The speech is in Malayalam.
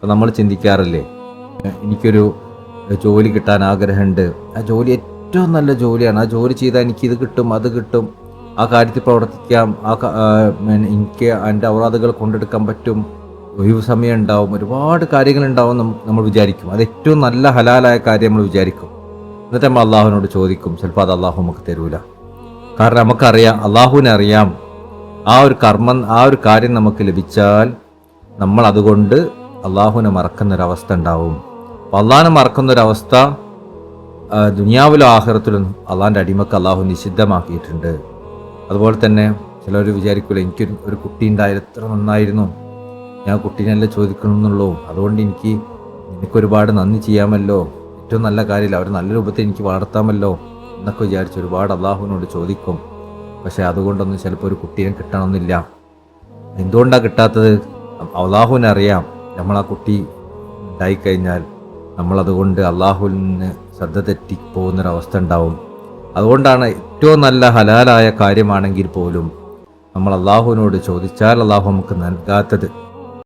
അപ്പോൾ നമ്മൾ ചിന്തിക്കാറില്ലേ, എനിക്കൊരു ജോലി കിട്ടാൻ ആഗ്രഹമുണ്ട്, ആ ജോലി ഏറ്റവും നല്ല ജോലിയാണ്, ആ ജോലി ചെയ്താൽ എനിക്കിത് കിട്ടും അത് കിട്ടും, ആ കാര്യത്തിൽ പ്രവർത്തിക്കാം, എനിക്ക് എൻ്റെ ഔറാദുകൾ കൊണ്ടെടുക്കാൻ പറ്റും, ഒഴിവ് സമയം ഉണ്ടാവും, ഒരുപാട് കാര്യങ്ങളുണ്ടാവും നമ്മൾ വിചാരിക്കും. അത് ഏറ്റവും നല്ല ഹലാലായ കാര്യം നമ്മൾ വിചാരിക്കും. എന്നിട്ട് നമ്മൾ അള്ളാഹുവിനോട് ചോദിക്കും. ചിലപ്പോൾ അത് അള്ളാഹു നമുക്ക് തരൂല. കാരണം നമുക്കറിയാം, അള്ളാഹുവിനെ അറിയാം, ആ ഒരു കാര്യം നമുക്ക് ലഭിച്ചാൽ നമ്മൾ അതുകൊണ്ട് അള്ളാഹുവിനെ മറക്കുന്നൊരവസ്ഥ ഉണ്ടാവും. അപ്പോൾ അള്ളാഹിനെ മറക്കുന്നൊരവസ്ഥ ദുനിയാവിലും ആഖിറത്തിലും അള്ളാഹിൻ്റെ അടിമക്ക് അള്ളാഹു നിഷിദ്ധമാക്കിയിട്ടുണ്ട്. അതുപോലെ തന്നെ ചിലർ വിചാരിക്കില്ല, എനിക്കൊരു കുട്ടി ഉണ്ടായാലും എത്ര നന്നായിരുന്നു, ഞാൻ കുട്ടീനെല്ലാം ചോദിക്കണമെന്നുള്ളൂ, അതുകൊണ്ട് എനിക്കൊരുപാട് നന്ദി ചെയ്യാമല്ലോ, ഏറ്റവും നല്ല കാര്യമില്ല, അവർ നല്ല രൂപത്തിൽ എനിക്ക് വളർത്താമല്ലോ എന്നൊക്കെ വിചാരിച്ച് ഒരുപാട് അള്ളാഹുവിനോട് ചോദിക്കും. പക്ഷേ അതുകൊണ്ടൊന്നും ചിലപ്പോൾ ഒരു കുട്ടീനെ കിട്ടണമെന്നില്ല. എന്തുകൊണ്ടാണ് കിട്ടാത്തത്? അള്ളാഹുവിനെ അറിയാം, നമ്മൾ ആ കുട്ടി ഉണ്ടായിക്കഴിഞ്ഞാൽ നമ്മളതുകൊണ്ട് അള്ളാഹുവിൽ നിന്ന് ശ്രദ്ധ തെറ്റിപ്പോകുന്നൊരവസ്ഥ ഉണ്ടാവും. അതുകൊണ്ടാണ് ഏറ്റവും നല്ല ഹലാലായ കാര്യമാണെങ്കിൽ പോലും നമ്മൾ അള്ളാഹുവിനോട് ചോദിച്ചാൽ അള്ളാഹു നമുക്ക് നൽകാത്തത്.